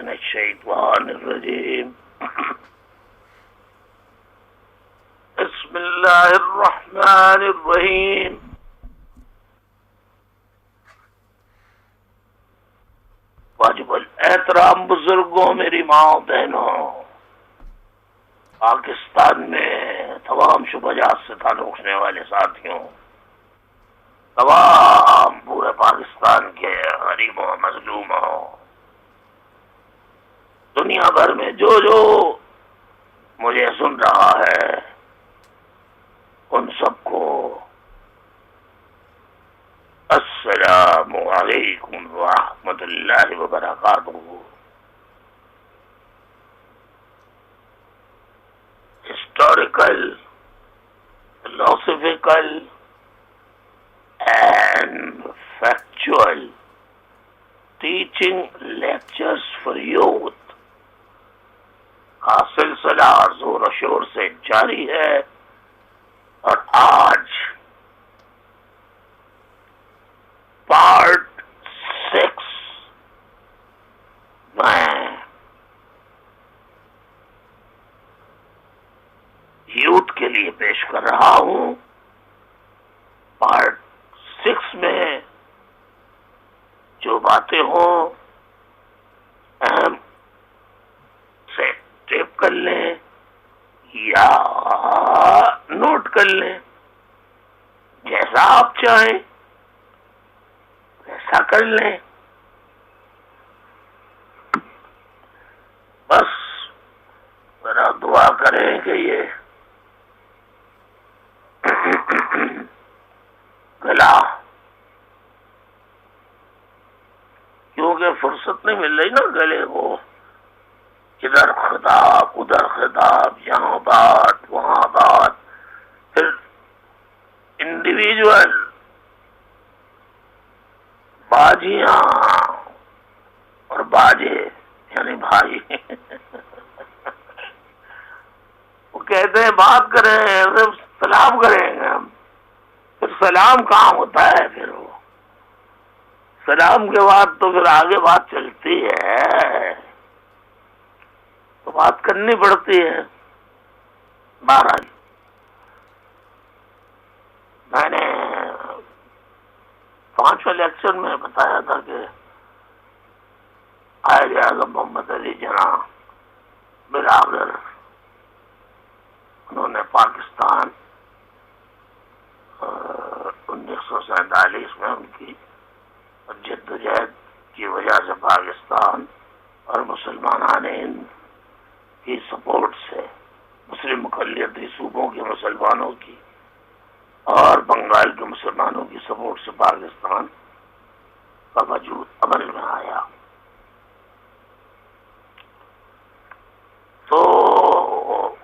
من الشیطان الرجیم بسم اللہ الرحمن الرحیم واجب الاحترام بزرگوں، میری ماں بہنوں، پاکستان میں تمام شعبات سے تعلق رکھنے والے ساتھیوں، تمام پورے پاکستان کے غریبوں مظلوموں، دنیا بھر میں جو مجھے سن رہا ہے ان سب کو السلام علیکم ورحمۃ اللہ وبرکاتہ۔ Historical, philosophical and factual teaching lectures for youth کا سلسلہ زور و شور سے جاری ہے، اور آج پارٹ 6 میں یوتھ کے لیے پیش کر رہا ہوں۔ پارٹ 6 میں جو باتیں ہوں اہم سے ٹیپ کر لیں یا نوٹ کر لیں، جیسا آپ چاہیں ویسا کر لیں۔ بس ذرا دعا کریں کہ یہ گلا، کیونکہ فرصت نہیں مل رہی نا گلے کو، ادھر خطاب ادھر خطاب، یہاں بات وہاں بات، پھر انڈیویجول باجیاں اور باجے یعنی بھائی وہ کہتے ہیں بات کریں پھر سلام کریں گے ہم، پھر سلام کہاں ہوتا ہے، پھر وہ سلام کے بعد تو پھر آگے بات چلتی ہے، تو بات کرنی پڑتی ہے۔ بہرحال میں نے 5ویں لیکچر میں بتایا تھا کہ قائد اعظم محمد علی جناح برابر انہوں نے پاکستان 1947 میں ان کی جدوجہد کی وجہ سے پاکستان اور مسلمانان ہند کی سپورٹ سے، مسلم اقلیتی صوبوں کے مسلمانوں کی اور بنگال کے مسلمانوں کی سپورٹ سے پاکستان کا وجود عمل میں آیا۔ تو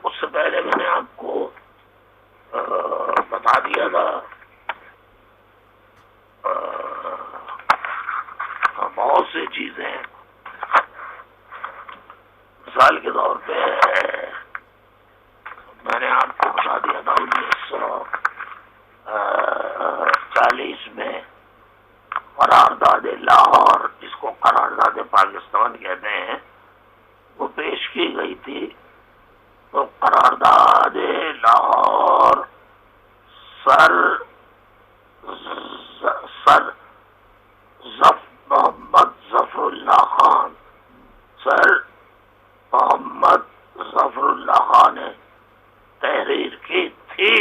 اس سے پہلے میں نے آپ کو بتا دیا تھا بہت سی چیزیں، مثال کے طور پہ میں نے آپ کو بتا دیا تھا 1940 میں قرارداد لاہور، جس کو قرارداد پاکستان کہتے ہیں، وہ پیش کی گئی تھی۔ تو قرارداد لاہور سر محمد ظفر اللہ خان، سر محمد ظفر اللہ خان نے تحریر کی تھی،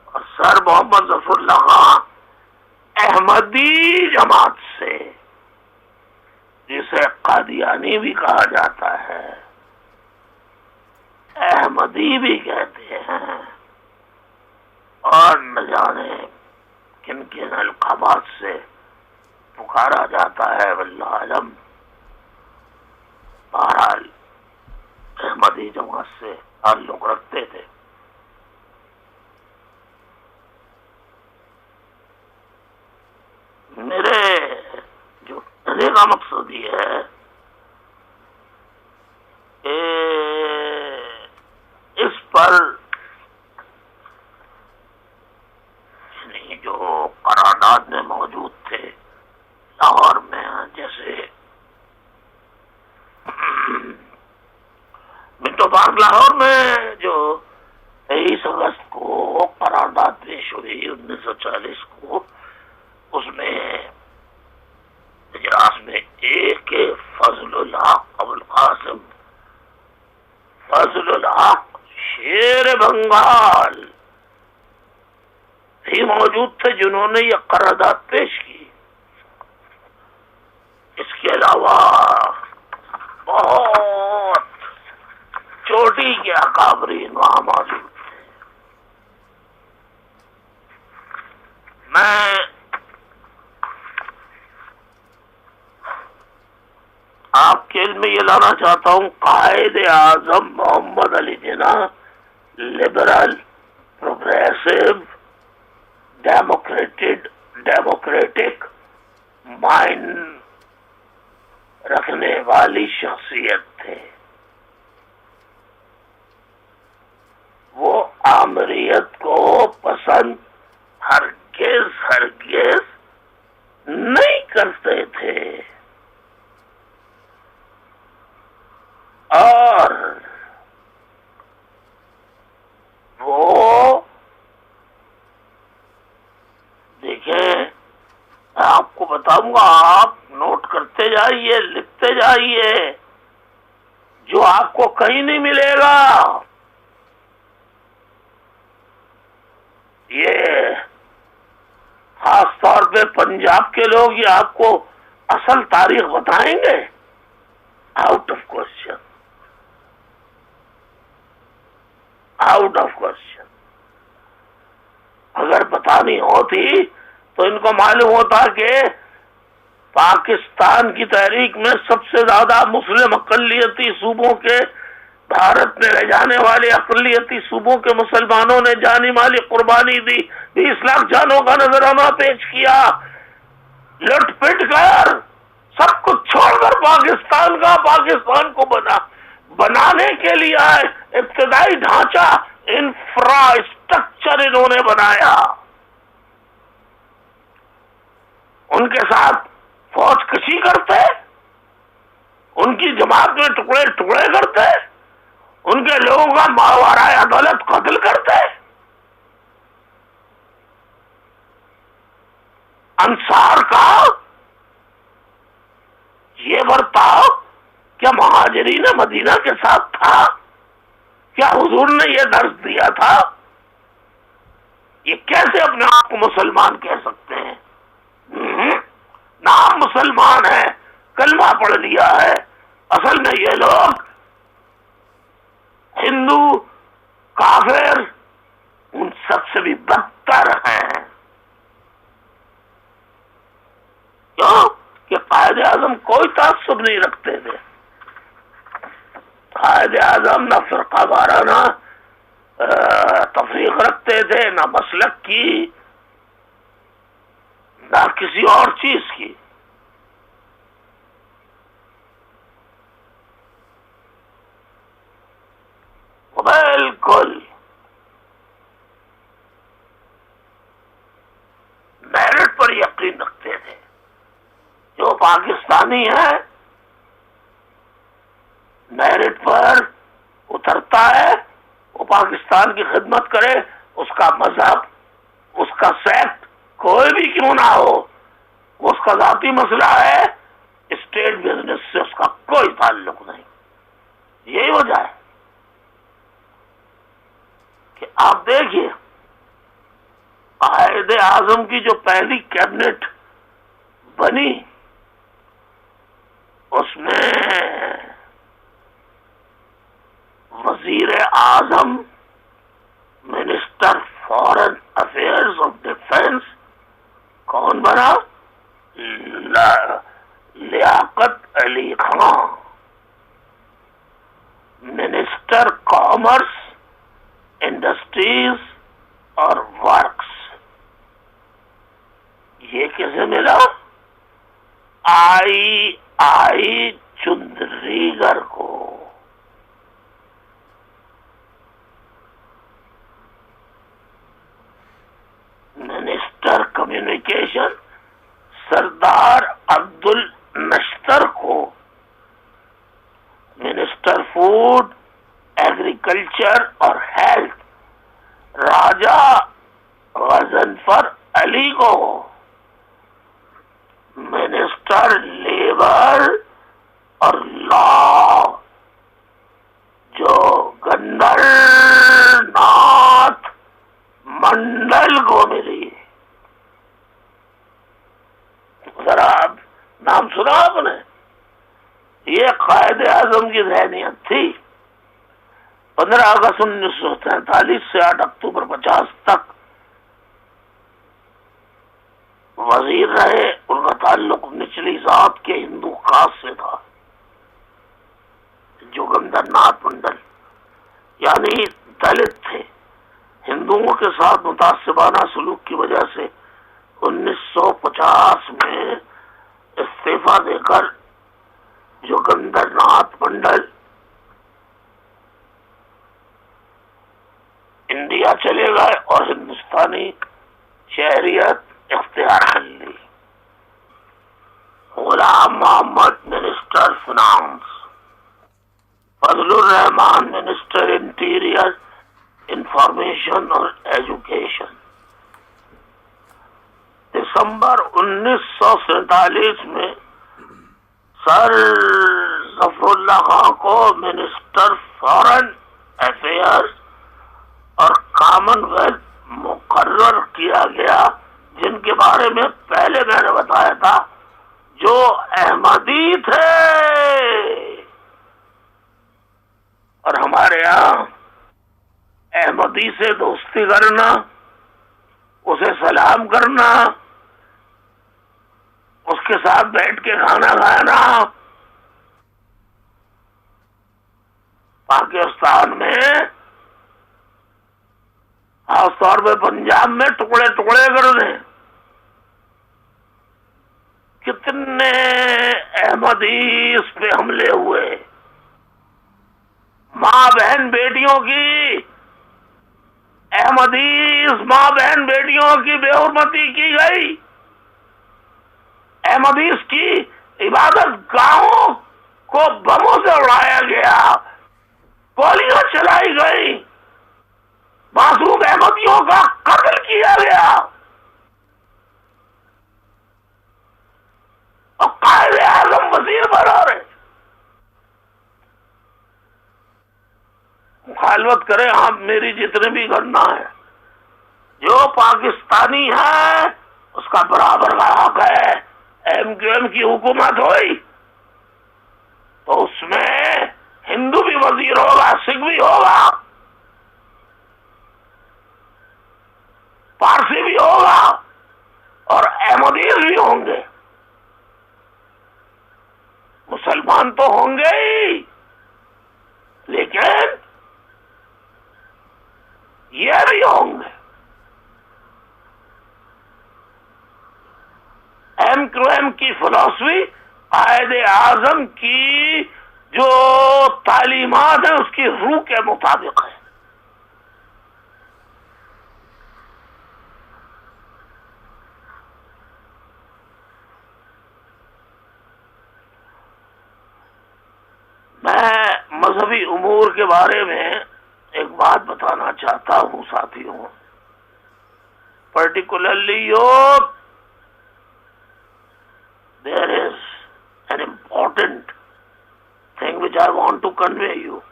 اور سر محمد ظفر اللہ خان احمدی جماعت سے، جسے قادیانی بھی کہا جاتا ہے، احمدی بھی کہتے ہیں، اور نہ جانے کن کن القابات سے پکارا جاتا ہے، واللہ علم۔ بہرحال احمدی جماعت سے تعلق رکھتے تھے۔ میرے جو کہنے کا مقصد یہ ہے کہ اس پر جو قرارداد میں موجود تھے لاہور میں، جیسے لاہور میں جو 23 اگست کو قرارداد پیش ہوئی 1940 کو، اس میں اجلاس میں ایک فضل الحق ابوالقاسم فضل الحق شیر بنگال بھی موجود تھے جنہوں نے یہ قرارداد پیش کی۔ اس کے علاوہ بہت چوٹی کے اکابرین وہاں موجود تھے۔ میں آپ کے علم میں یہ لانا چاہتا ہوں، قائد اعظم محمد Ali Jinnah liberal, progressive, democratic mind رکھنے والی شخصیت تھے۔ وہ آمریت کو پسند ہرگز نہیں کرتے تھے، اور وہ دیکھیں، میں آپ کو بتاؤں گا، آپ نوٹ کرتے جائیے، لکھتے جائیے، جو آپ کو کہیں نہیں ملے گا۔ یہ خاص طور پہ پنجاب کے لوگ یہ آپ کو اصل تاریخ بتائیں گے، out of question, out of question. اگر بتانی ہوتی تو ان کو معلوم ہوتا کہ پاکستان کی تحریک میں سب سے زیادہ مسلم اقلیتی صوبوں کے، بھارت میں رہ جانے والے اقلیتی صوبوں کے مسلمانوں نے جانی مالی قربانی دی، 20 لاکھ جانوں کا نذرانہ پیش کیا، لٹ پٹ کر سب کچھ چھوڑ کر پاکستان کو بنانے کے لیے آئے۔ ابتدائی ڈھانچہ، انفراسٹرکچر انہوں نے بنایا، ان کے ساتھ فوج کشی کرتے، ان کی جماعت میں ٹکڑے ٹکڑے کرتے، ان کے لوگوں کا ماوراء عدالت قتل کرتے۔ انصار کا یہ برتاؤ کیا مہاجرین مدینہ کے ساتھ تھا؟ کیا حضور نے یہ درس دیا تھا؟ یہ کیسے اپنے آپ کو مسلمان کہہ سکتے ہیں؟ نام مسلمان ہے، کلمہ پڑھ لیا ہے، اصل میں یہ لوگ ہندو، کافر، ان سب سے بھی بدتر ہیں۔ کیوں کہ قائد اعظم کوئی تعصب نہیں رکھتے تھے۔ قائد اعظم نہ فرقہ وارانہ تفریق رکھتے تھے، نہ مسلک کی، نہ کسی اور چیز کی۔ بالکل میرٹ پر یقین رکھتے تھے۔ جو پاکستانی ہے میرٹ پر اترتا ہے، وہ پاکستان کی خدمت کرے، اس کا مذہب، اس کا سیکٹ کوئی بھی کیوں نہ ہو، اس کا ذاتی مسئلہ ہے، اسٹیٹ بزنس سے اس کا کوئی تعلق نہیں۔ یہی وجہ ہے کہ آپ دیکھیے قائد اعظم کی جو پہلی کیبنٹ بنی، اس میں وزیر اعظم، minister foreign affairs of defence کون بنا؟ Liaquat Ali Khan. Minister commerce, industries اور ورکس، یہ کسے ملا؟ آئی چندریگر کو۔ منسٹر کمیونیکیشن سردار عبد النشتر کو۔ منسٹر فوڈ، ایگریکلچر کلچر اور ہیلتھ راجہ غضنفر علی کو، منسٹر لیبر اور لا جو گندر ناتھ منڈل کو ملی. ذرا آپ نام سنا آپ نے؟ یہ قائد اعظم کی ذہنیت تھی. 15 اگست 1947 سے 8 اکتوبر 50 تک وزیر رہے. ان کا تعلق نچلی ذات کے ہندو خاص سے تھا. جوگندر ناتھ منڈل یعنی دلت تھے. ہندوؤں کے ساتھ متعصبانہ سلوک کی وجہ سے 1950 میں استعفی دے کر جوگندر ناتھ منڈل انڈیا چلے گئے اور ہندوستانی شہریت اختیار کر لی. غلام محمد منسٹر فنانس، فضل الرحمان منسٹر انٹیریئر انفارمیشن اور ایجوکیشن. دسمبر 1947 میں سر ظفر اللہ خان کو منسٹر فارن افیئرز اور کامن ویلتھ مقرر کیا گیا، جن کے بارے میں پہلے میں نے بتایا تھا جو احمدی تھے. اور ہمارے یہاں احمدی سے دوستی کرنا، اسے سلام کرنا، اس کے ساتھ بیٹھ کے کھانا کھانا، پاکستان میں خاص طور پہ پنجاب میں ٹکڑے ٹکڑے کر دیں. کتنے احمدی اس پہ حملے ہوئے، ماں بہن بیٹیوں کی، احمدیز ماں بہن بیٹیوں کی بے حرمتی کی گئی. احمدیز کی عبادت گاہوں کو بموں سے اڑایا گیا، گولیاں چلائی گئی، معصوم احمدیوں کا قتل کیا گیا. اور قائد اعظم وزیر بنا رہے. مخالفت کرے آپ میری جتنے بھی کرنا ہے، جو پاکستانی ہے اس کا برابر کا حق ہے. ایم کیو ایم کی حکومت ہوئی تو اس میں ہندو بھی وزیر ہوگا، سکھ بھی ہوگا، پارسی بھی ہوگا اور احمدیز بھی ہوں گے. مسلمان تو ہوں گے ہی، لیکن یہ بھی ہوں گے. ایم کیو ایم کی فلسفی قائد اعظم کی جو تعلیمات ہیں اس کی روح کے مطابق ہے. میں مذہبی امور کے بارے میں ایک بات بتانا چاہتا ہوں ساتھیوں، particularly youth. There is an important thing which I want to convey you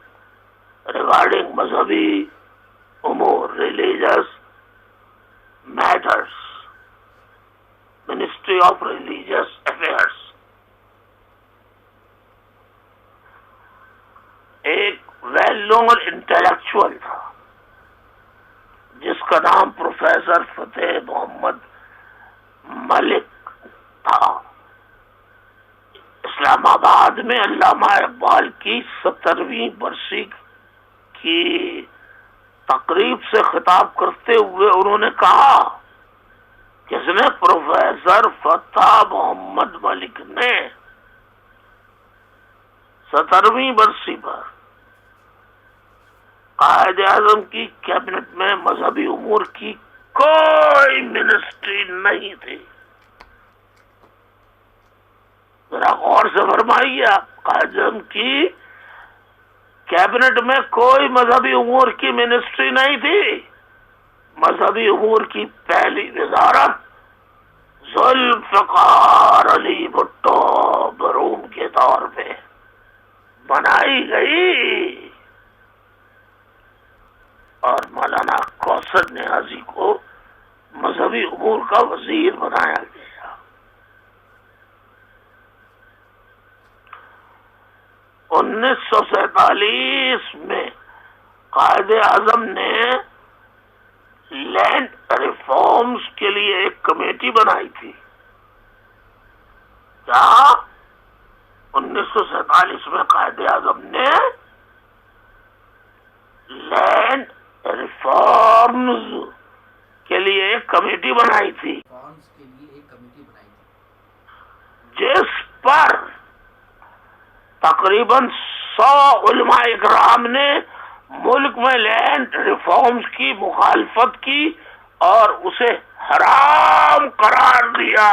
regarding مذہبی امور، religious matters, Ministry of Religious Affairs. ایک ویل نون انٹلیکچوئل تھا جس کا نام پروفیسر فتح محمد ملک تھا. اسلام آباد میں علامہ اقبال کی 70ویں برسی کی تقریب سے خطاب کرتے ہوئے انہوں نے کہا، کس نے؟ پروفیسر فتح محمد ملک نے 70ویں برسی پر قائد اعظم کی کیبنٹ میں مذہبی امور کی کوئی منسٹری نہیں تھی. ذرا غور سے فرمائیے، آپ قائد اعظم کی کیبنٹ میں کوئی مذہبی امور کی منسٹری نہیں تھی. مذہبی امور کی پہلی وزارت ذوالفقار علی بھٹو مروم کے دور میں بنائی گئی اور مولانا کوثر نیازی کو مذہبی امور کا وزیر بنایا گیا. 1947 میں قائد اعظم نے لینڈ ریفارمز کے لیے ایک کمیٹی بنائی تھی. کیا 1947 میں قائد اعظم نے لینڈ ریفارمز کے لیے ایک کمیٹی بنائی تھی جس پر تقریباً 100 علماء اکرام نے ملک میں لینڈ ریفارمز کی مخالفت کی اور اسے حرام قرار دیا.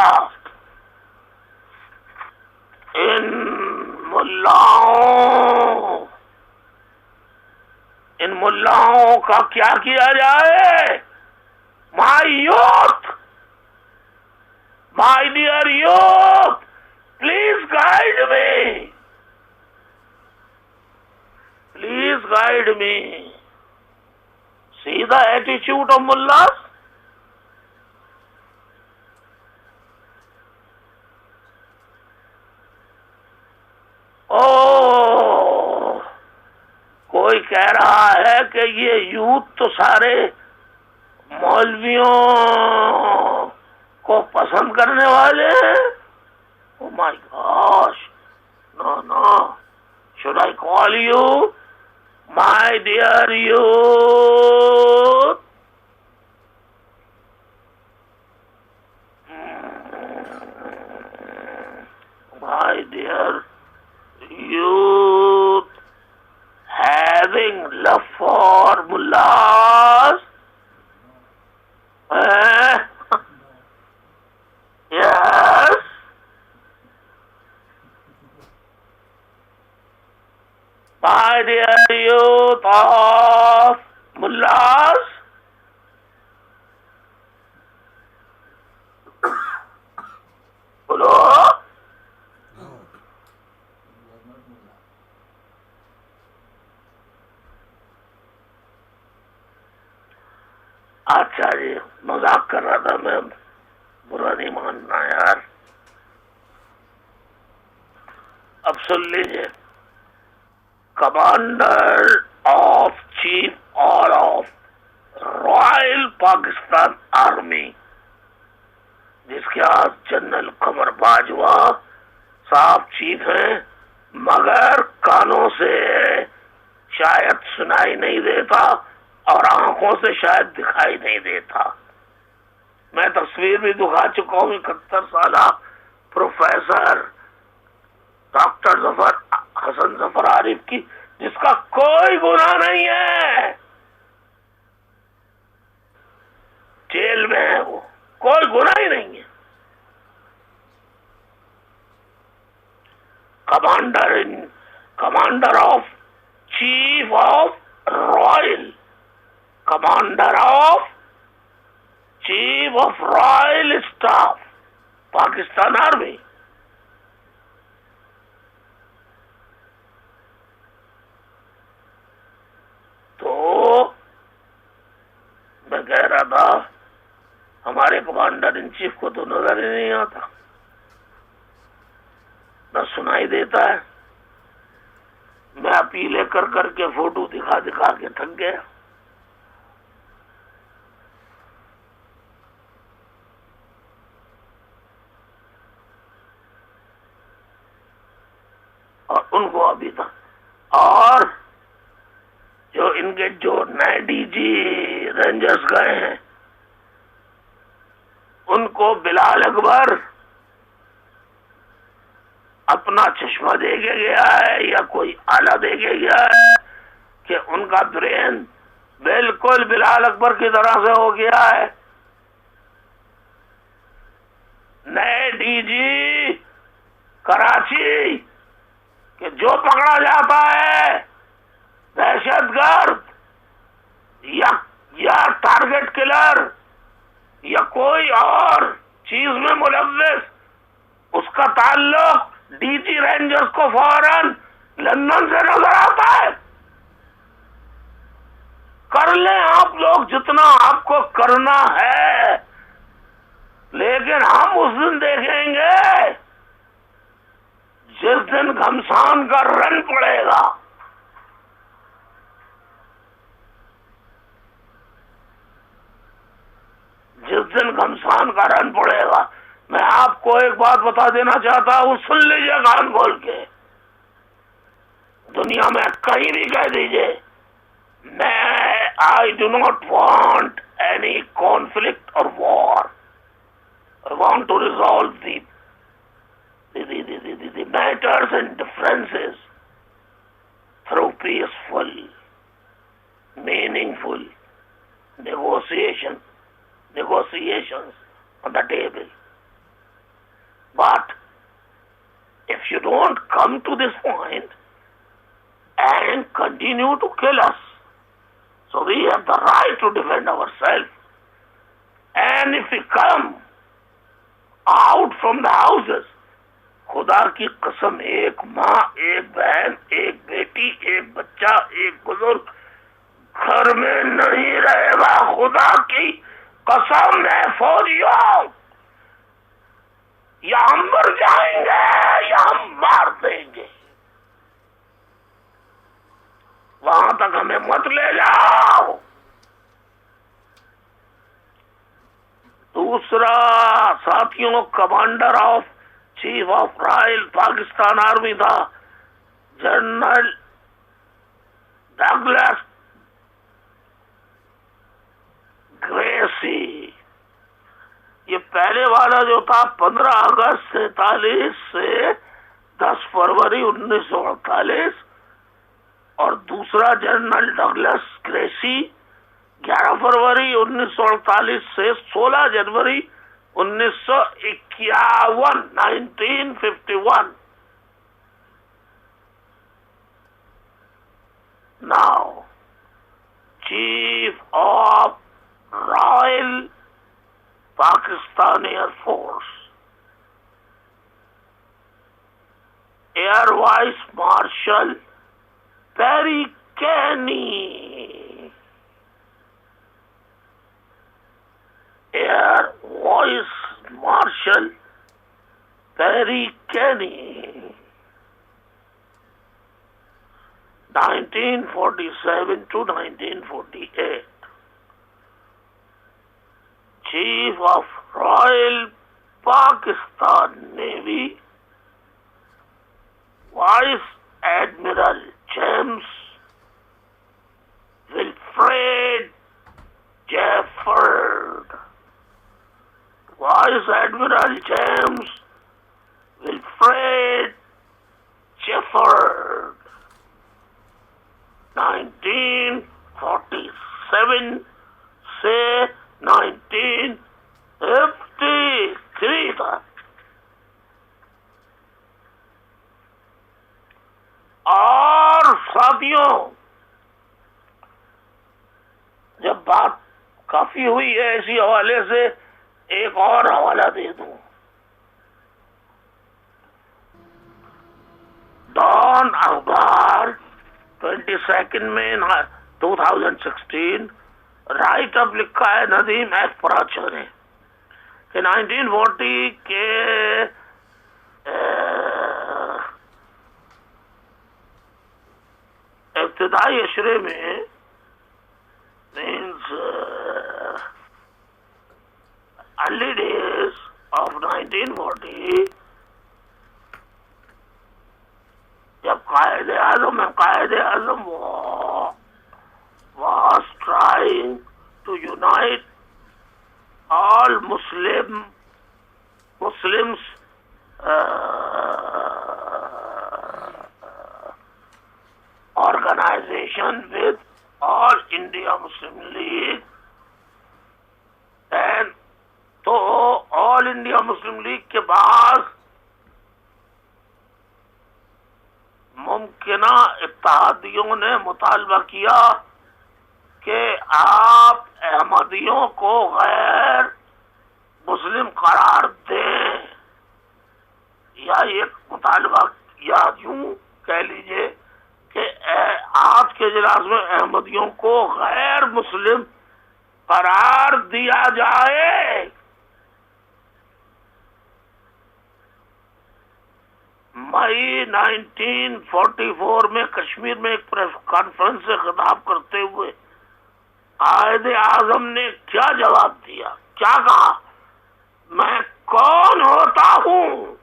ان ملاؤں کا کیا کیا جائے؟ My youth, my dear youth, please guide me, please guide me. See the attitude of mullahs. کوئی کہہ رہا ہے کہ یہ یوتھ تو سارے مولویوں کو پسند کرنے والے ہیں. Oh my gosh, no, should I call you my dear youth? My dear youth, having love for mullahs, yes, my dear youth of mullahs, بولو. اچھا جی، مذاق کر رہا تھا میں، برا نہیں ماننا یار. اب سن لیجیے. Commander of chief of Royal Pakistan army, جس کے ہاتھ جنرل قمر باجوہ صاحب چیف ہیں، مگر کانوں سے شاید سنائی نہیں دیتا اور آنکھوں سے شاید دکھائی نہیں دیتا. میں تصویر بھی دکھا چکا ہوں. 71 سالہ پروفیسر ڈاکٹر حسن ظفر عارف کی، جس کا کوئی گناہ نہیں ہے، جیل میں ہے، وہ کوئی گناہ ہی نہیں ہے. Commander of chief of Royal, commander of chief of Royal staff Pakistan army. تو میں کہہ رہا تھا ہمارے کمانڈر ان چیف کو تو نظر ہی نہیں آتا، نہ سنائی دیتا ہے. میں اپیلیں کر کر کے فوٹو دکھا دکھا کے تھک گیا. اور ان کو ابھی تک، اور جو ان کے جو نئے ڈی جی رینجرز گئے ہیں، ان کو بلال اکبر اپنا چشمہ دے کے گیا ہے یا کوئی آلہ دے کے گیا ہے کہ ان کا برین بالکل بلال اکبر کی طرح سے ہو گیا ہے. نئے ڈی جی کراچی کہ جو پکڑا جاتا ہے دہشت گرد یا ٹارگٹ کلر یا کوئی اور چیز میں ملوث، اس کا تعلق ڈی جی رینجرز کو فوراً لندن سے نظر آتا ہے. کر لیں آپ لوگ جتنا آپ کو کرنا ہے، لیکن ہم اس دن دیکھیں گے جس دن گھمسان کا رن پڑے گا. جس دن گھمسان کا رن پڑے گا. میں آپ کو ایک بات بتا دینا چاہتا ہوں، سن لیجیے کان کھول کے، دنیا میں کہیں بھی کہہ دیجیے، I do not want any conflict or war. I want to resolve the matters and differences through peaceful, meaningful negotiations on the table. But if you don't come to this point and continue to kill us, so we have the right to defend ourselves. And if we come out from the houses, خدا کی قسم، ایک ماں، ایک بہن، ایک بیٹی، ایک بچہ، ایک بزرگ گھر میں نہیں رہے گا. خدا کی قسم ہے فوجیوں، یا ہم مر جائیں گے یا ہم مار دیں گے. وہاں تک ہمیں مت لے جاؤ. دوسرا ساتھیوں، commander of chief of Royal Pakistan army تھا جنرل ڈگلس گریسی. یہ پہلے والا جو تھا 15 اگست 47 سے 10 فروری 1948، اور دوسرا جنرل ڈگلس گریسی 11 فروری 1948 سے 16 جنوری 1951. Now, Chief of Royal Pakistan Air Force, Air Vice Marshal Perry Kenny, Air Vice Marshal Perry Kenny, 1947 to 1948, Chief of Royal Pakistan Navy, Vice Admiral James Wilfred Jefford, Vice Admiral James Wilfred Jefford, 1947 سے 1953 تک. اور ساتھیوں، جب بات کافی ہوئی ہے اسی حوالے سے ایک اور حوالہ دے دوں. ڈان اخبار 22 میں 2016 رائٹ اپ لکھا ہے ندیم ایف پراچا نے کہ 1940 کے ابتدائی اشرے میں means early days of 1940 جب Quaid Azam was trying to unite all Muslims organization with All India Muslim League, and تو All India Muslim League کے بعد ممکنہ اتحادیوں نے مطالبہ کیا کہ آپ احمدیوں کو غیر مسلم قرار دیں، یا ایک مطالبہ، یا یوں کہہ لیجئے کہ آج کے اجلاس میں احمدیوں کو غیر مسلم قرار دیا جائے۔ مئی 1944 میں کشمیر میں ایک پریس کانفرنس سے خطاب کرتے ہوئے قائد اعظم نے کیا جواب دیا، کیا کہا؟ میں کون ہوتا ہوں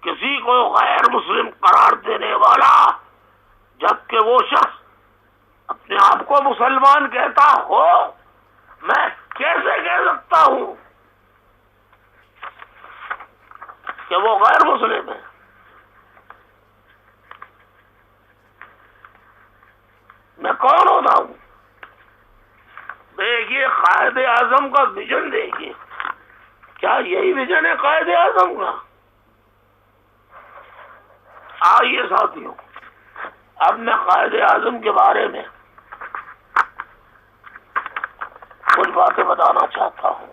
کسی کو غیر مسلم قرار دینے والا، جبکہ وہ شخص اپنے آپ کو مسلمان کہتا ہو؟ میں کیسے کہہ سکتا ہوں کہ وہ غیر مسلم ہے؟ میں کون ہوتا ہوں؟ دیکھیے قائد اعظم کا ویژن دیکھیے، کیا یہی ویژن ہے قائد اعظم کا؟ آئیے ساتھیوں، اب میں قائد اعظم کے بارے میں کچھ باتیں بتانا چاہتا ہوں۔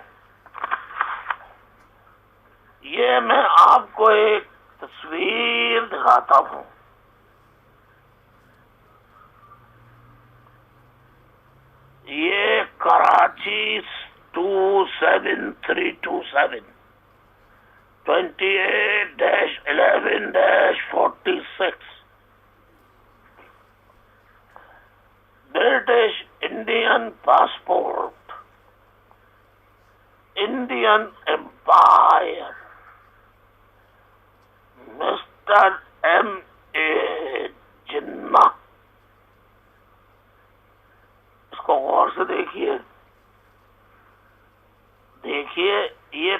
یہ میں آپ کو ایک تصویر دکھاتا ہوں۔ یہ Karachi 27327 28-11-46 British Indian passport, Indian empire, mister M A Jinnah. اس کو غور سے دیکھیے، دیکھیے یہ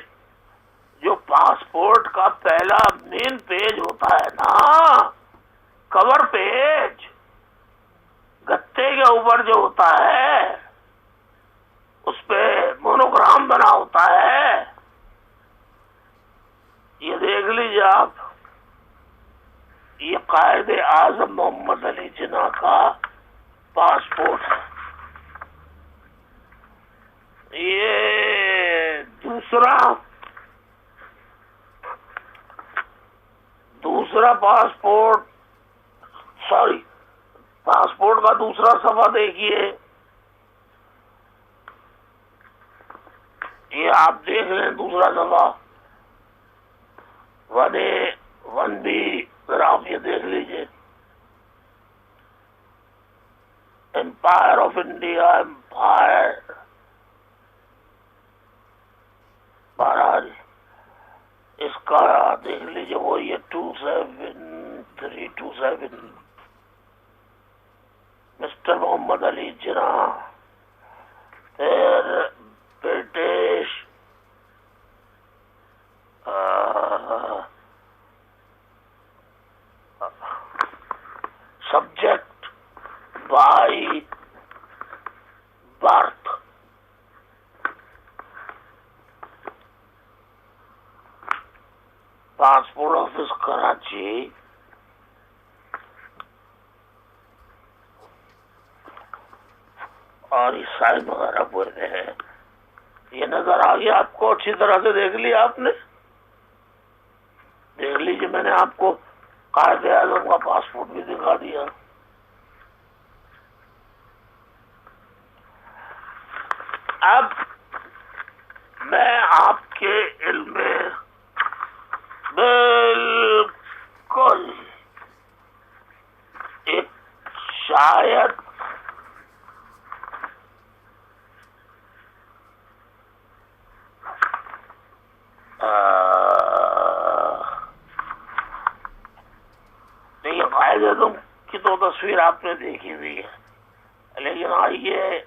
جو پاسپورٹ کا پہلا مین پیج ہوتا ہے نا، کور پیج، گتے کے اوپر جو ہوتا ہے اس پہ مونوگرام بنا ہوتا ہے، یہ دیکھ لیجیے آپ، یہ قائد اعظم محمد علی جناح کا پاسپورٹ ہے۔ یہ دوسرا پاسپورٹ کا دوسرا صفحہ دیکھیے، یہ آپ دیکھ لیں دوسرا صفحہ 1A 1B، پھر آپ یہ دیکھ لیجئے، امپائر آف انڈیا، امپائر مہاراج، اس کا دیکھ لیجئے وہ یہ 27327 مسٹر محمد علی جناح، پھر British subject by birth, passport office Karachi, اور یہ سائن وغیرہ پورے ہیں۔ یہ نظر آ گیا آپ کو؟ اچھی طرح سے دیکھ لیا آپ نے؟ دیکھ لیجیے، میں نے آپ کو قائد اعظم کا پاسپورٹ بھی دکھا دیا۔ اب میں آپ کے علم میں بالکل ایک شاید نہیں، قائد اعظم کی تو تصویر آپ نے دیکھی ہوئی ہے، لیکن آئیے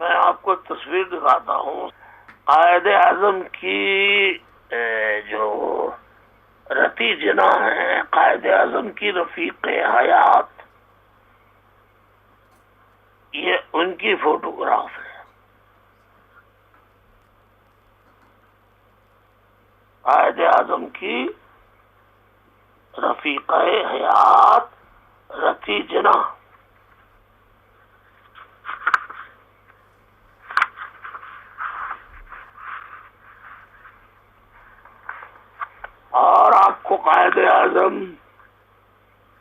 میں آپ کو ایک تصویر دکھاتا ہوں قائد اعظم کی جو رتی جناح ہیں، قائد اعظم کی رفیق حیات، یہ ان کی فوٹوگراف ہے۔ قائد اعظم کی رفیقہ حیات رفیع جناح. اور آپ کو قائد اعظم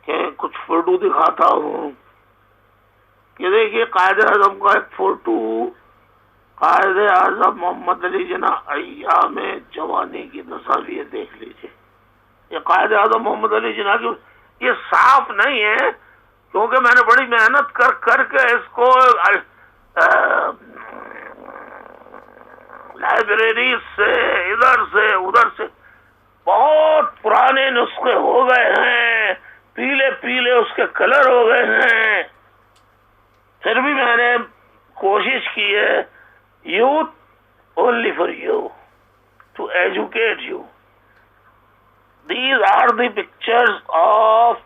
کے کچھ فوٹو دکھاتا ہوں کہ دیکھیے قائد اعظم کا ایک فوٹو. قائد اعظم محمد علی جناح ایام جوانی کی تصاویر دیکھ لیجیے. یہ قائد اعظم محمد علی جناح کی یہ صاف نہیں ہے کیونکہ میں نے بڑی محنت کر کے اس کو لائبریری سے ادھر سے ادھر سے بہت پرانے نسخے ہو گئے ہیں, پیلے پیلے اس کے کلر ہو گئے ہیں, پھر بھی میں نے کوشش کی ہے. Youth only for you to educate you. These are the pictures of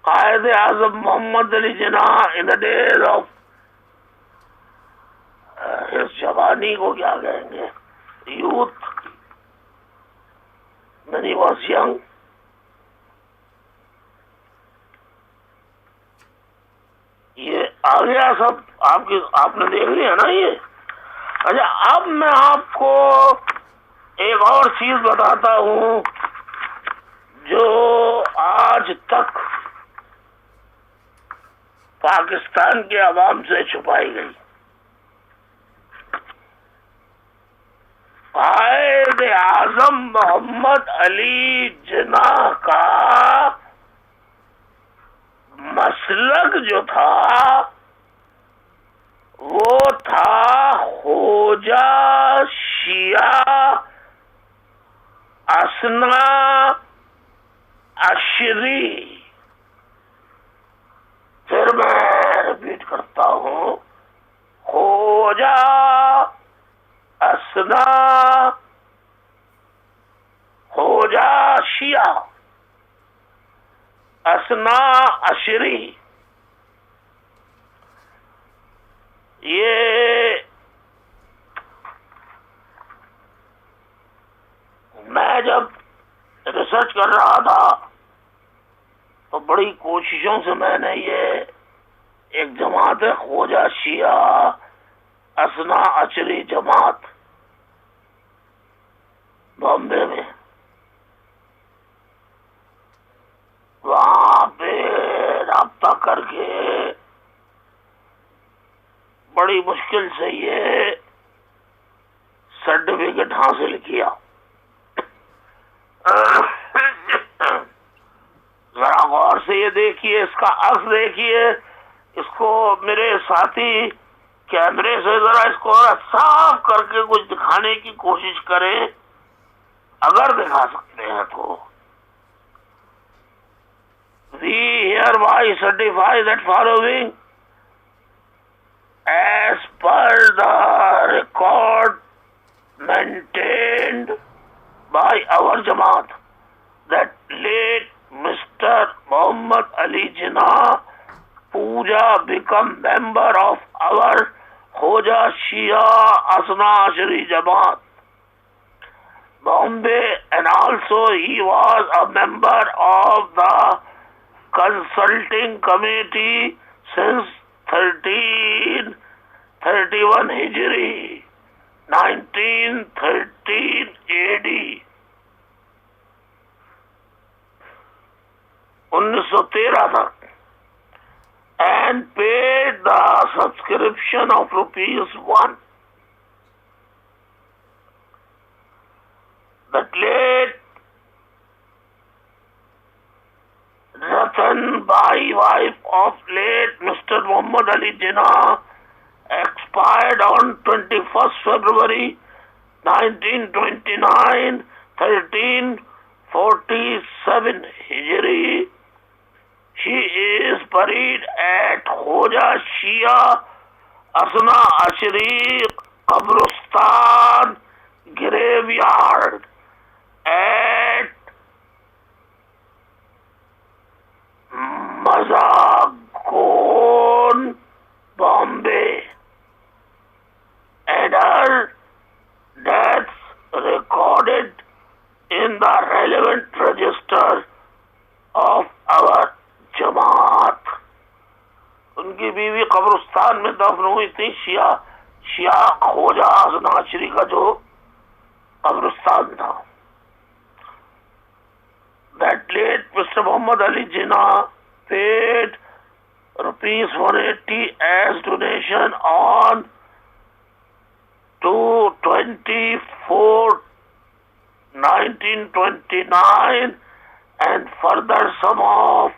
Quaid Azam Muhammad Ali Jinnah in the days of اس جوانی کو کیا کہیں گے, youth. when he was young. یہ آ گیا سب آپ نے دیکھ لیا نا یہ. اچھا اب میں آپ کو ایک اور چیز بتاتا ہوں جو آج تک پاکستان کے عوام سے چھپائی گئی. قائد اعظم محمد علی جناح کا مسلک جو تھا وہ تھا خوجہ شیعہ اثنا عشری. پھر میں ریپیٹ کرتا ہوں, خوجہ اثنا خوجہ شیعہ اثنا عشری. یہ میں جب ریسرچ کر رہا تھا تو بڑی کوششوں سے میں نے یہ ایک جماعت ہے خوجہ شیعہ اثنا عشری جماعت بامبے میں, وہاں پہ رابطہ کر کے بڑی مشکل سے یہ سرٹیفکیٹ حاصل کیا. ذرا غور سے یہ دیکھیے, اس کا عکس دیکھیے, اس کو میرے ساتھی کیمرے سے ذرا اس کو صاف کر کے کچھ دکھانے کی کوشش کریں اگر دکھا سکتے ہیں تو. We hereby certify that following as per the record maintained by our Jamaat that late Mr. Muhammad Ali Jinnah Pooja become member of our Khoja Shia Asna Ashari Jamaat Bombay, and also he was a member of the consulting committee since 1331 Hijri 1913 AD 1913 تک, and paid the subscription of ₹1. That late Ratan Bai, wife of late Mr. Muhammad Ali Jinnah, expired on 21st February 1929, 1347 Hijri. She is buried at Khoja Shia Asna Ashri Qabristan Graveyard at Mazagaon, Bombay, and her death recorded in the relevant register قبرستان میں دفن ہوئی تھی، شیعہ خواجہ حسن عشری کا جو قبرستان تھا. That late Mr. Muhammad Ali Jinnah paid rupees 180 as donation on 2/24/1929 and further sum of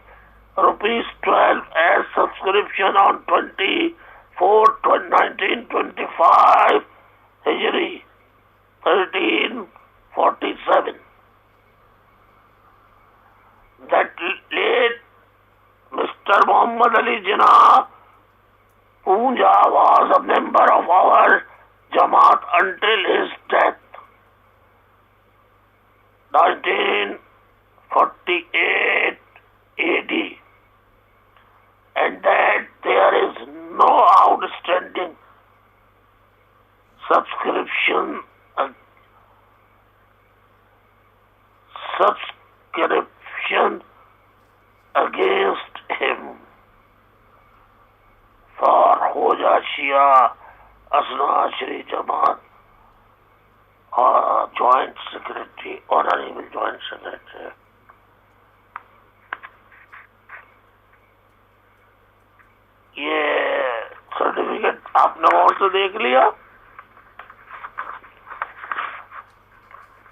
rupees 12 as subscription on 24/1925 Hijri 1347. That late Mr. Muhammad Ali Jinnah Poonja was a member of our Jamaat until his death, 1948 AD, and that there is no outstanding subscription against him for Khoja Shia Asna Shri Jamaat Joint Secretary, Honorable Joint Secretary. یہ certificate آپ نے اور سے دیکھ لیا.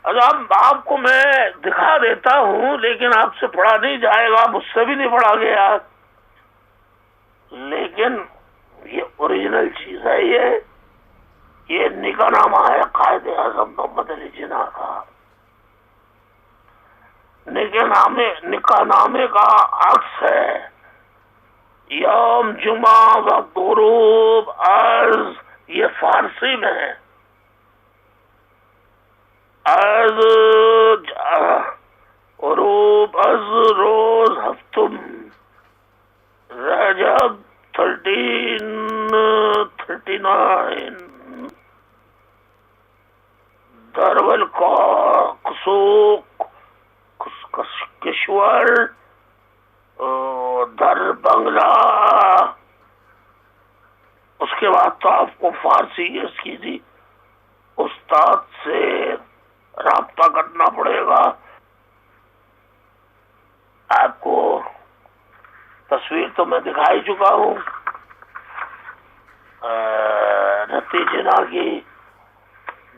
اچھا آپ کو میں دکھا دیتا ہوں لیکن آپ سے پڑھا نہیں جائے گا، مجھ سے بھی نہیں پڑھا گیا، لیکن یہ اوریجنل چیز ہے. یہ نکاح نامہ ہے قائد اعظم محمد علی جناح کا. نکاح نامے کا عکس ہے یوم جمعہ وقت غروب از، یہ فارسی میں ہے، از غروب از روز ہفتم رجب 1339 درول قسوق کشور در بنگلہ. اس کے بعد تو آپ کو فارسی اس کی تھی استاد سے رابطہ کرنا پڑے گا. آپ کو تصویر تو میں دکھا ہی چکا ہوں، رتی جناح کی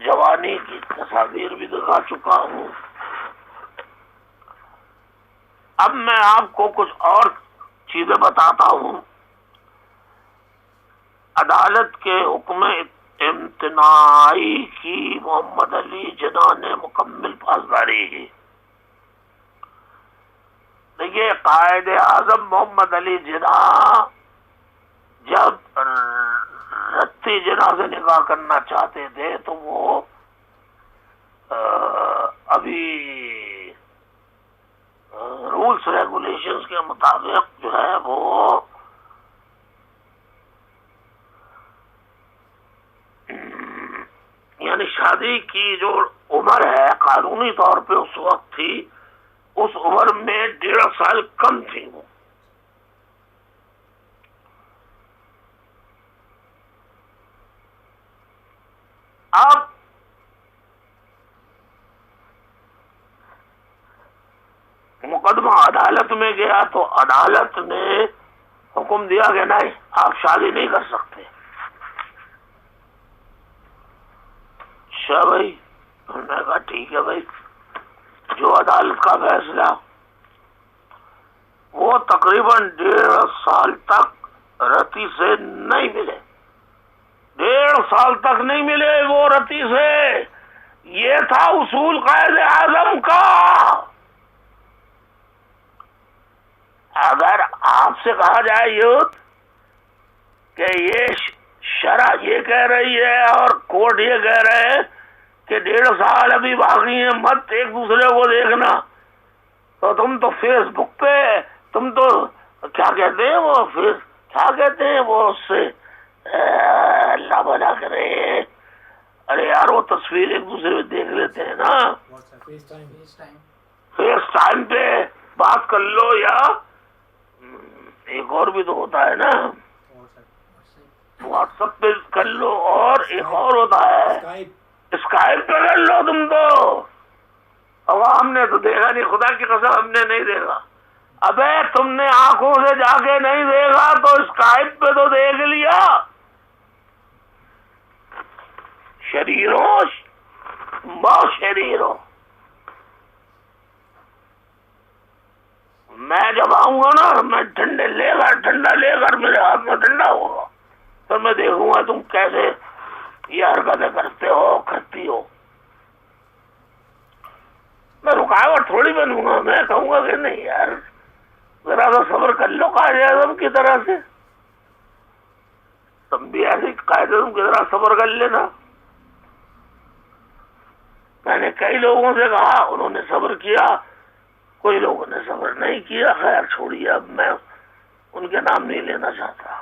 جوانی کی تصاویر بھی دکھا چکا ہوں. اب میں آپ کو کچھ اور چیزیں بتاتا ہوں. عدالت کے حکم امتناعی کی محمد علی جناح نے مکمل پاسداری کی. دیکھیے قائد اعظم محمد علی جناح جب رتی جناح سے نکاح کرنا چاہتے تھے تو وہ ابھی رولز ریگولیشنز کے مطابق جو ہے وہ یعنی شادی کی جو عمر ہے قانونی طور پہ اس وقت تھی، اس عمر میں 1.5 سال کم تھی وہ. اب مقدمہ عدالت میں گیا تو عدالت نے حکم دیا کہ نہیں آپ شادی نہیں کر سکتے. اچھا بھائی، میں نے کہا ٹھیک ہے بھائی، جو عدالت کا فیصلہ. وہ تقریباً 1.5 سال تک رتی سے نہیں ملے، 1.5 سال تک نہیں ملے وہ رتی سے. یہ تھا اصول قائد اعظم کا. اگر آپ سے کہا جائے یوتھ کہ یہ شرع یہ کہہ رہی ہے اور کورٹ یہ کہہ رہے ہیں کہ 1.5 سال ابھی باقی ہیں، مت ایک دوسرے کو دیکھنا، تو تم تو فیس بک پہ تم تو کیا کہتے ہیں وہ کیا کہتے ہیں وہ اس سے اللہ بنا کرے، ارے یار وہ تصویر ایک دوسرے پہ دیکھ لیتے ہیں نا، فیس ٹائم پہ بات کر لو، یا ایک اور بھی تو ہوتا ہے نا واٹس ایپ پہ کر لو، اور ایک اور ہوتا ہے اسکائپ پہ کر لو تم تو۔ اب ہم نے تو دیکھا نہیں، خدا کی قسم ہم نے نہیں دیکھا۔ ابے تم نے آنکھوں سے جا کے نہیں دیکھا تو اسکائپ پہ تو دیکھ لیا۔ شریروں، بہت شریر ہو۔ میں جب آؤں گا نا، میں ٹھنڈا لے کر میرے ہاتھ میں ٹھنڈا ہوگا، پھر میں دیکھوں گا تم کیسے یہ حرکتیں کرتی ہو۔ میں رکاوٹ تھوڑی بنوں گا، میں کہوں گا کہ نہیں یار ذرا تو صبر کر لو قائد اعظم کی طرح سے، تم بھی ایسے قائد اعظم کی طرح صبر کر لینا۔ میں نے کئی لوگوں سے کہا، انہوں نے صبر کیا، کوئی لوگوں نے صبر نہیں کیا۔ خیر چھوڑیے، اب میں ان کے نام نہیں لینا چاہتا۔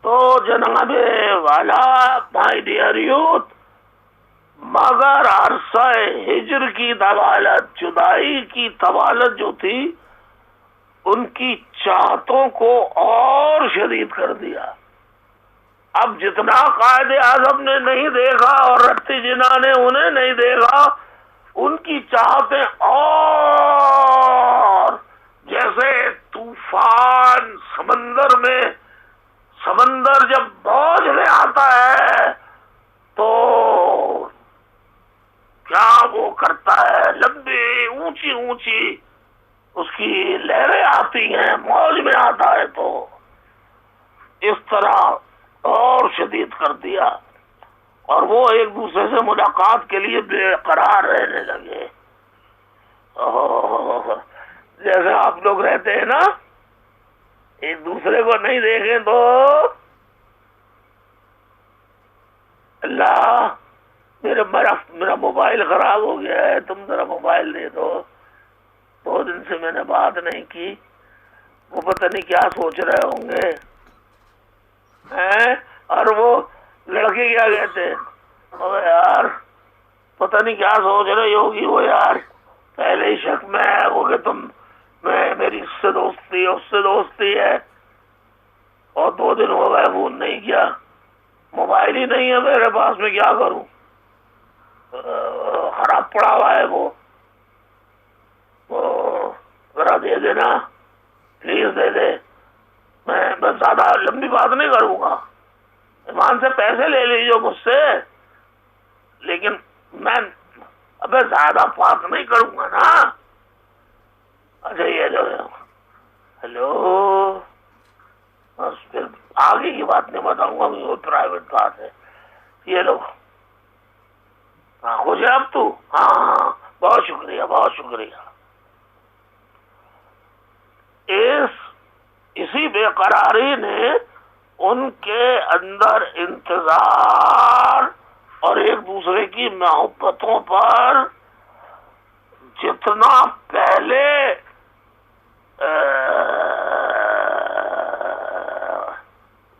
تو جناب والا مائی ڈیئر یوتھ، مگر عرصہ ہجر کی طوالت، جدائی کی طوالت جو تھی، ان کی چاہتوں کو اور شدید کر دیا۔ اب جتنا قائد اعظم نے نہیں دیکھا اور رتی جناح نے انہیں نہیں دیکھا، ان کی چاہتیں اور جیسے طوفان سمندر جب موج میں آتا ہے تو کیا وہ کرتا ہے، لمبی اونچی اس کی لہریں آتی ہیں، موج میں آتا ہے، تو اس طرح اور شدید کر دیا، اور وہ ایک دوسرے سے ملاقات کے لیے بے قرار رہنے لگے۔ جیسے آپ لوگ رہتے ہیں نا، ایک دوسرے کو نہیں دیکھیں تو اللہ میرا موبائل خراب ہو گیا ہے، تم ذرا موبائل دے دو، 2 دن سے میں نے بات نہیں کی، وہ پتہ نہیں کیا سوچ رہے ہوں گے۔ اور وہ لڑکے کیا کہتے ہیں، یار پتہ نہیں کیا سوچ رہی ہوگی وہ، یار پہلے ہی شک میں ہے وہ کہ میری اس سے دوستی ہے، اور 2 دن ہو گئے فون نہیں کیا، موبائل ہی نہیں ہے میرے پاس، میں کیا کروں، خراب پڑا ہوا ہے وہ ذرا دے دینا پلیز، دے دے۔ میں زیادہ لمبی بات نہیں کروں گا، ایمان سے پیسے لے لیجیے مجھ سے، لیکن میں ابے زیادہ بات نہیں کروں گا نا۔ اچھا یہ لو، ہیلو، بس پھر آگے کی بات نہیں بتاؤں گا، وہ پرائیویٹ بات ہے۔ یہ لو، ہاں ہو جائے اب تو، ہاں بہت شکریہ۔ اسی بے قراری نے ان کے اندر انتظار اور ایک دوسرے کی محبتوں پر جتنا پہلے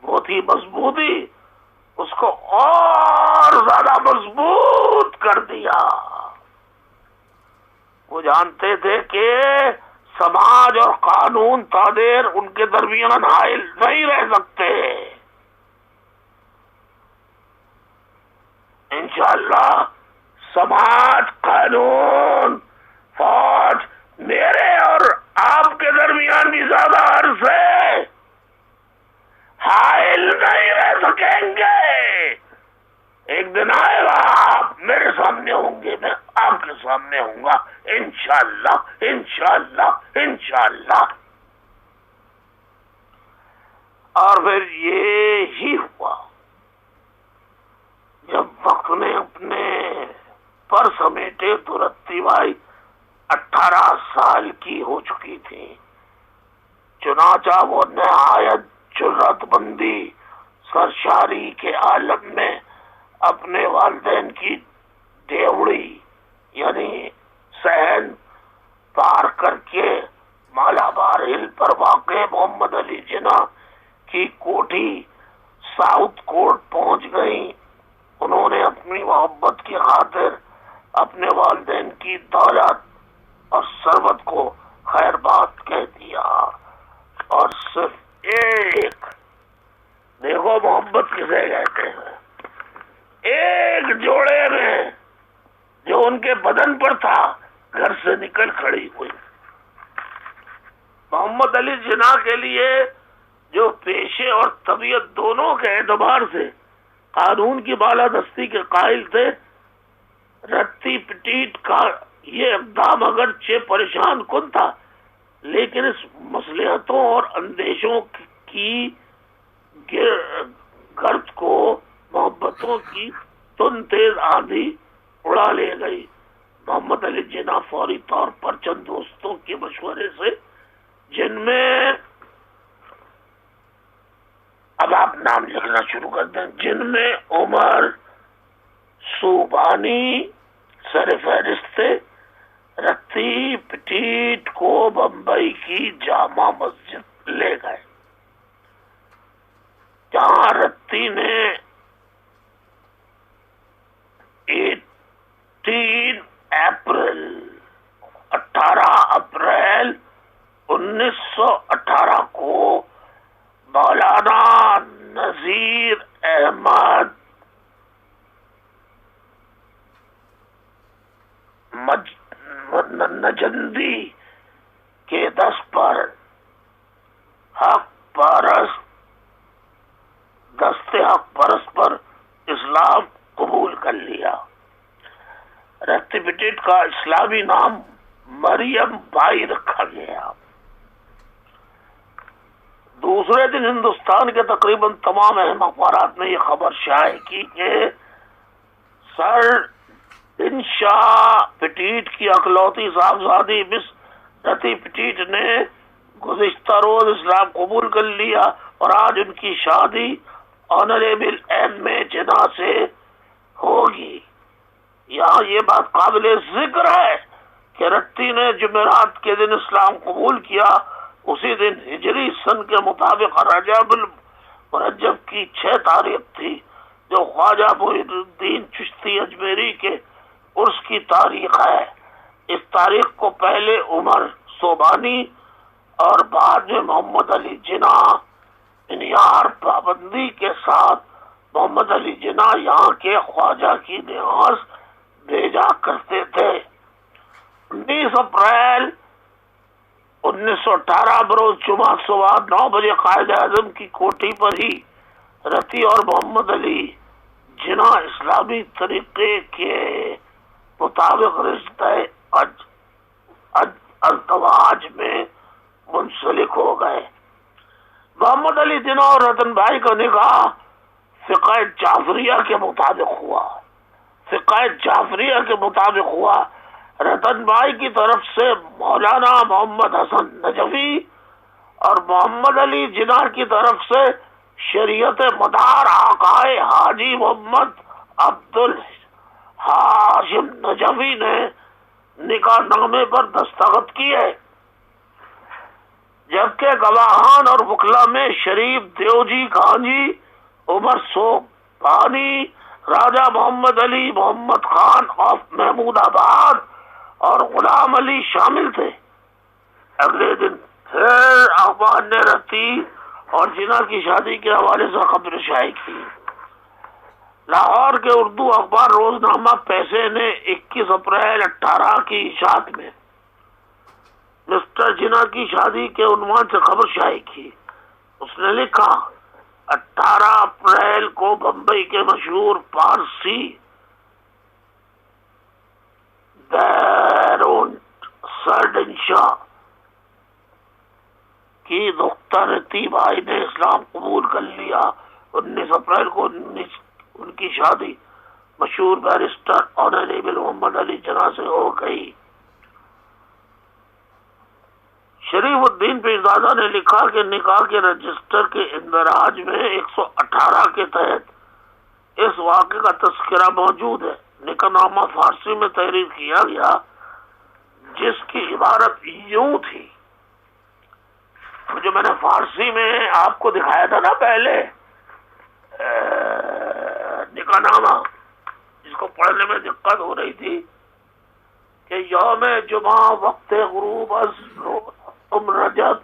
وہ تھی مضبوطی، اس کو اور زیادہ مضبوط کر دیا۔ وہ جانتے تھے کہ سماج اور قانون تا دیر ان کے درمیان حائل نہیں رہ سکتے، انشاءاللہ سماج، قانون، فوج میرے اور آپ کے درمیان بھی زیادہ عرصے حائل نہیں رہ سکیں گے۔ ایک دن آئے گا، آپ میرے سامنے ہوں گے، میں آپ کے سامنے ہوں گا، انشاءاللہ۔ اور پھر یہ ہی ہوا، جب وقت نے اپنے پر سمیٹے تو رتی بھائی 18 سال کی ہو چکی تھی۔ چنانچہ وہ نہایت جرات مندی سرشاری کے عالم میں اپنے والدین کی دیوڑی یعنی صحن پار کر کے مالابار ہل پر واقع محمد علی جناح کی کوٹھی ساؤتھ کوٹ پہنچ گئی۔ انہوں نے اپنی محبت کی خاطر اپنے والدین کی دولت اور ثروت کو خیر بات کہہ دیا اور صرف ایک، دیکھو محبت کسے کہتے ہیں، ایک جوڑے میں جو ان کے بدن پر تھا گھر سے نکل کھڑی ہوئی۔ محمد علی جناح کے لیے جو پیشے اور طبیعت دونوں کے اعتبار سے قانون کی بالادستی کے قائل تھے، رتی پٹیٹ کا یہ اقدام اگرچہ پریشان کن تھا، لیکن اس مصلحتوں اور اندیشوں کی گرد کو محبتوں کی تن تیز آندھی اڑا لے گئی۔ محمد علی جناح فوری طور پر چند دوستوں کے مشورے سے، جن میں اب آپ نام لکھنا شروع کر دیں، جن میں عمر صوبانی سر فہرست تھے، رتی پٹیٹ کو بمبئی کی جامع مسجد لے گئے، جہاں رتی نے 18 اپریل 1918 کو مولانا نذیر احمد نجندی کے دست پر حق پرست پر اسلام قبول کر لیا۔ رتی پٹیٹ کا اسلامی نام مریم بائی رکھا گیا۔ دوسرے دن ہندوستان کے تقریباً تمام اہم اخبارات نے یہ خبر شائع کی کہ سر انشا پٹیٹ کی اکلوتی صاحبزادی مس رتی پٹیٹ نے گزشتہ روز اسلام قبول کر لیا اور آج ان کی شادی آنریبل ایم اے جناح سے ہوگی۔ یہاں یہ بات قابل ذکر ہے کہ رتی نے جمعرات کے دن اسلام قبول کیا، اسی دن ہجری سن کے مطابق رجب المرجب کی 6 تاریخ تھی، جو خواجہ محی الدین چشتی اجمیری کے عرس کی تاریخ ہے۔ اس تاریخ کو پہلے عمر صوبانی اور بعد میں محمد علی جناح انہیار پابندی کے ساتھ محمد علی جناح یہاں کے خواجہ کی نماز بھیجا کرتے تھے۔ 19 اپریل 1918 بروز جمعہ صبح 9 بجے قائد اعظم کی کوٹھی پر ہی رتی اور محمد علی جناح اسلامی طریقے کے مطابق رشتہ ازدواج میں منسلک ہو گئے۔ محمد علی جناح اور رتن بھائی کا نکاح فقہ جعفریہ کے مطابق ہوا۔ رتن بھائی کی طرف سے مولانا محمد حسن نجفی اور محمد علی جناح کی طرف سے شریعت مدار آقائے حاجی محمد عبد الحاشم نجفی نے نکاح نامے پر دستخط کیے، جبکہ گواہان اور وکلا میں شریف دیوجی کانجی، عمر صوبانی، راجہ محمد علی محمد خان آف محمود آباد اور غلام علی شامل تھے۔ اگلے دن پھر اخبار نے رتی اور جناح کی شادی کے حوالے سے خبر شائع کی۔ لاہور کے اردو اخبار روزنامہ پیسے نے 21 اپریل 18 کی اشاعت میں مسٹر جناح کی شادی کے عنوان سے خبر شائع کی۔ اس نے لکھا، 18 اپریل کو بمبئی کے مشہور پارسی بیرون سرڈنشا کی دختر رتی بھائی نے اسلام قبول کر لیا۔ 19 اپریل کو ان کی شادی مشہور بیرسٹر آنریبل محمد علی جناح سے ہو گئی۔ شریف الدین پیرزادہ نے لکھا کہ نکاح کے رجسٹر کے اندراج میں 118 کے تحت اس واقعے کا تذکرہ موجود ہے۔ نکاح نامہ فارسی میں تحریر کیا گیا، جس کی عبارت یوں تھی، جو میں نے فارسی میں آپ کو دکھایا تھا نا پہلے، نکاح نامہ جس کو پڑھنے میں دقت ہو رہی تھی، کہ یوم جمعہ وقت غروب از رجب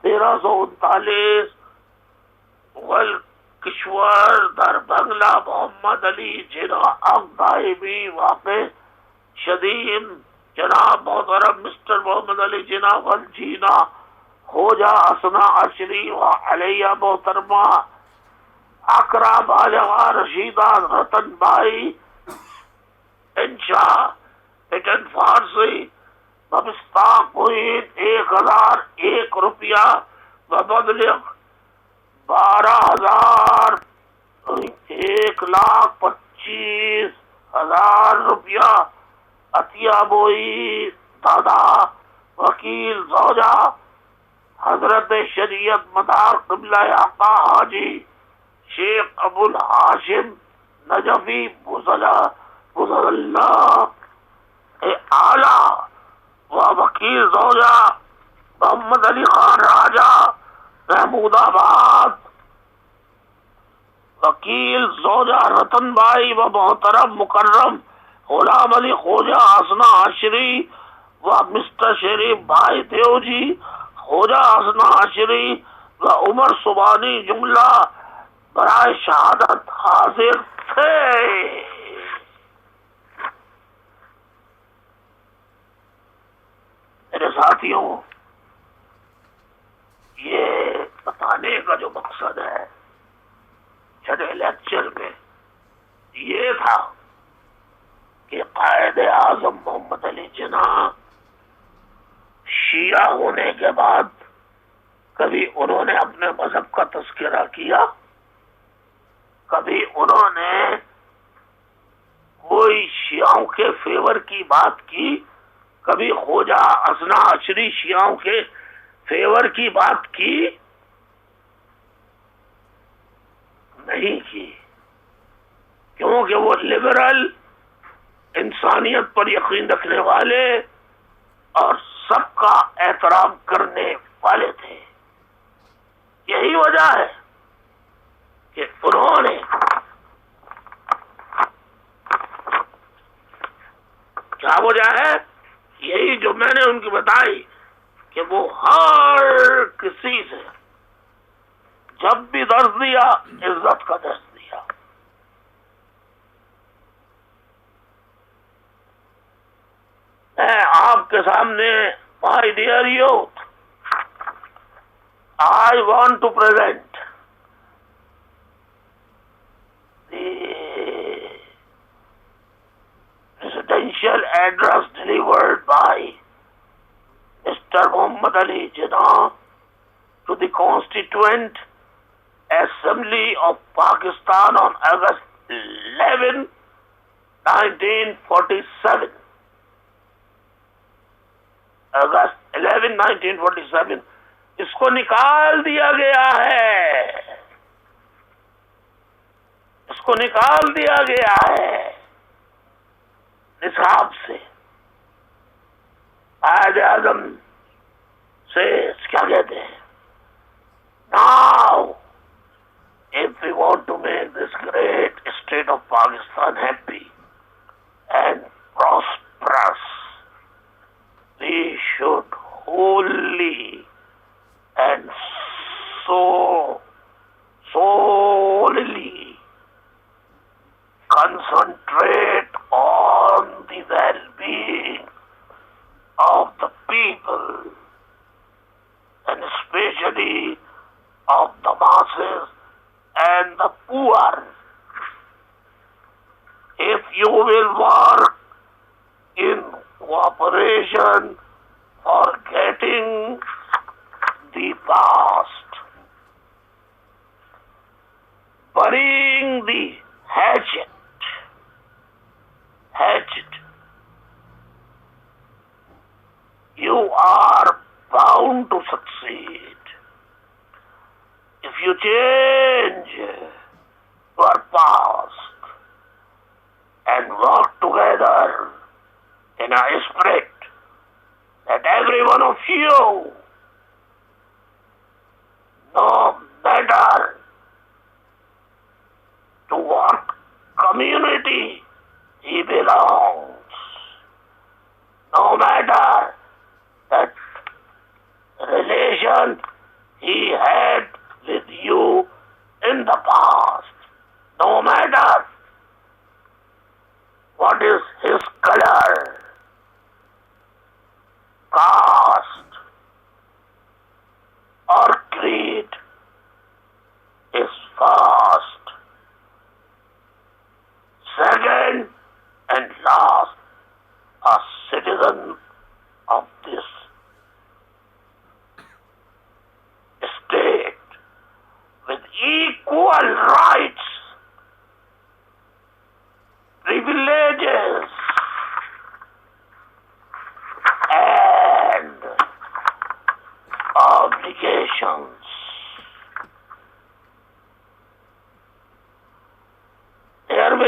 1339 مغل کشور در بنگلہ محمد علی جناح دائمی واقع شدید جناب محترم مسٹر محمد علی جناح الجینا خوجہ اسنا عشری و علیہ محترمہ اقرا بالغہ رشیدہ رتن بائی انشاء پیٹن فارسی ببستہ کوئٹ 1001 روپیہ ببدلغ 12,000 1,25,000 روپیہ عطیہ بوئی دادا وکیل زوجہ حضرت شریعت مدار قبلہ آقا حاجی شیخ ابو الہاشم نجفی بزر اللہ اعلیٰ و وکیل زوجہ محمد علی خان راجہ محمود آباد وکیل زوجہ رتن بائی و محترم مکرم غلام علی خوجہ اسنا عشری و مسٹر شریف بھائی دیو جی خوجہ اسنا عشری و عمر سبانی جملہ برائے شہادت حاضر تھے۔ میرے ساتھیوں، یہ بتانے کا جو مقصد ہے چھٹے لیکچر میں یہ تھا کہ قائد اعظم محمد علی جناح شیعہ ہونے کے بعد کبھی انہوں نے اپنے مذہب کا تذکرہ کیا، کبھی انہوں نے کوئی شیعوں کے فیور کی بات کی، کبھی خوجہ اسنا عشری شیعوں کے فیور کی بات کی نہیں کی، کیونکہ وہ لبرل، انسانیت پر یقین رکھنے والے اور سب کا احترام کرنے والے تھے۔ یہی وجہ ہے کہ انہوں نے کیا وجہ ہے، یہی جو میں نے ان کی بتائی کہ وہ ہر کسی سے جب بھی درس دیا عزت کا درس دیا۔ میں آپ کے سامنے مائی dear youth, I want to present the presidential address delivered by Mr. Muhammad Ali Jinnah to the Constituent Assembly of Pakistan on August 11, 1947. August 11, 1947 اس کو نکال دیا گیا ہے، اس کو نکال دیا گیا ہے نصاب سے۔ قائد اعظم سے کیا کہتے ہیں، Now, if we want to make this great state of Pakistan happy and prosperous, we should wholly and solely concentrate on the well-being of the people and especially of the masses and the poor. If you will work in cooperation for getting the past, burying the hatchet, you are bound to succeed. If you change your past and work together in a spirit that every one of you, no matter to what community he belongs, no matter that relation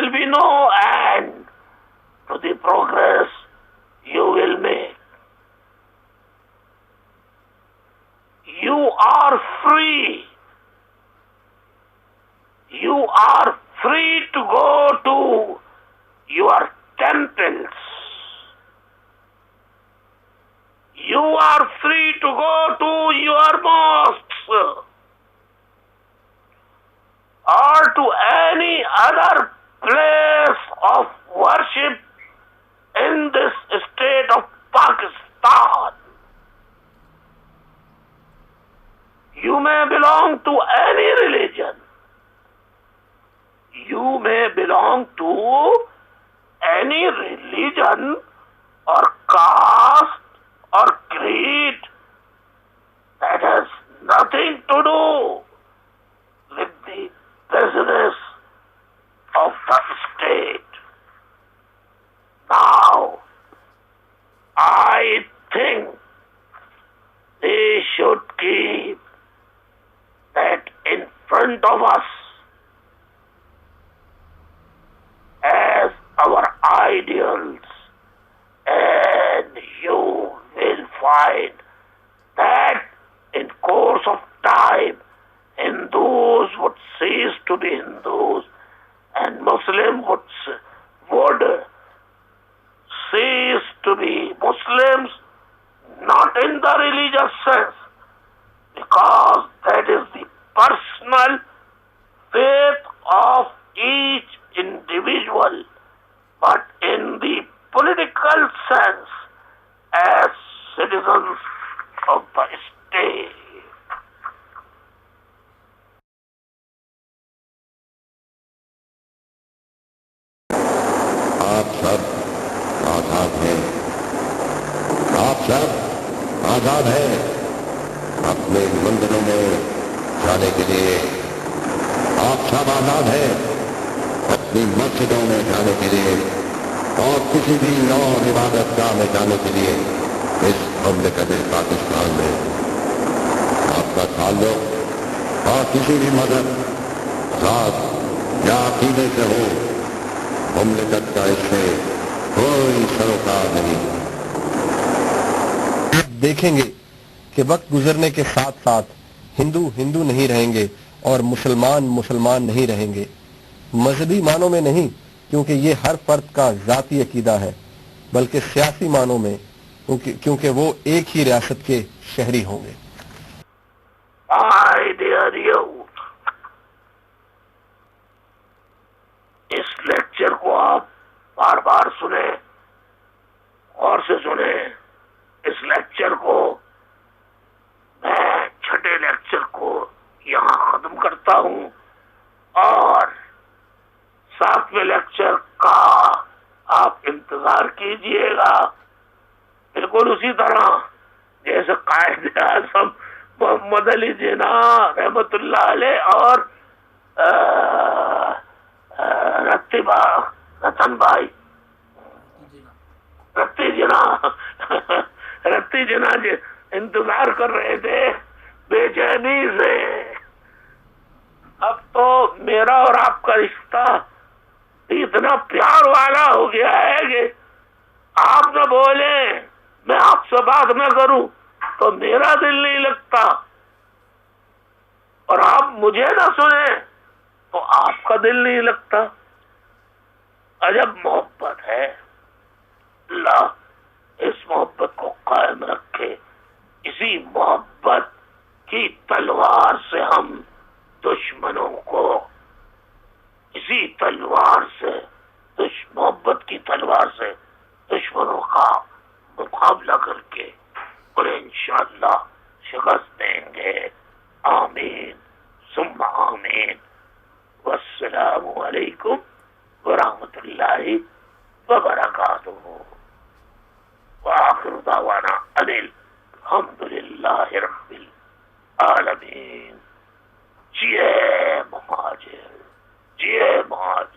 will be no end to the progress you will make. You are free. You are free to go to your temples. You are free to go to your mosques or to any other place of worship in this state of Pakistan. You may belong to any religion. You may belong to any religion or caste or creed. That has nothing to do with the business of the state. Now, I think they should keep that in front of us as our ideals, and you will find that in course of time Hindus would cease to be Hindus and Muslims would cease to be Muslims, not in the religious sense, because that is the personal faith of each individual, but in the political sense as citizens of the state. آپ سب آزاد ہیں. آپ سب آزاد ہیں اپنے مندروں میں جانے کے لیے. آپ سب آزاد ہیں اپنی مسجدوں میں جانے کے لیے اور کسی بھی اور عبادت گاہ میں جانے کے لیے. اس مملکت پاکستان میں آپ کا تعلق اور کسی بھی مذہب، ذات یا عقیدے سے ہو، مملکت کا اس سے کوئی سروکار نہیں. آپ دیکھیں گے کہ وقت گزرنے کے ساتھ ساتھ ہندو ہندو نہیں رہیں گے اور مسلمان مسلمان نہیں رہیں گے. مذہبی معنوں میں نہیں، کیونکہ یہ ہر فرد کا ذاتی عقیدہ ہے، بلکہ سیاسی معنوں میں، کیونکہ وہ ایک ہی ریاست کے شہری ہوں گے. اس لیکچر کو آپ بار بار سنیں، غور سے سنیں. اس لیکچر کو میں چھٹے لیکچر کو یہاں ختم کرتا ہوں اور 7ویں لیکچر کا آپ انتظار کیجئے گا، بالکل اسی طرح جیسے قائد اعظم محمد علی جناح رحمت اللہ علیہ اور رتی جناح انتظار کر رہے تھے بے چینی سے. اب تو میرا اور آپ کا رشتہ اتنا پیار والا ہو گیا ہے کہ آپ نہ بولیں، میں آپ سے بات نہ کروں تو میرا دل نہیں لگتا، اور آپ مجھے نہ سنیں تو آپ کا دل نہیں لگتا. عجب محبت ہے. اللہ اس محبت کو قائم رکھے. اسی محبت کی تلوار سے ہم دشمنوں کو، اسی تلوار سے، محبت کی تلوار سے دشمنوں کا مقابلہ کر کے انہیں انشاءاللہ شکست دیں گے. آمین ثم آمین. والسلام علیکم ورحمۃ اللہ وبرکاتہ. وآخر دعوانا ان الحمد للہ رب العالمین. جئے مہاجر، جئے مہاجر.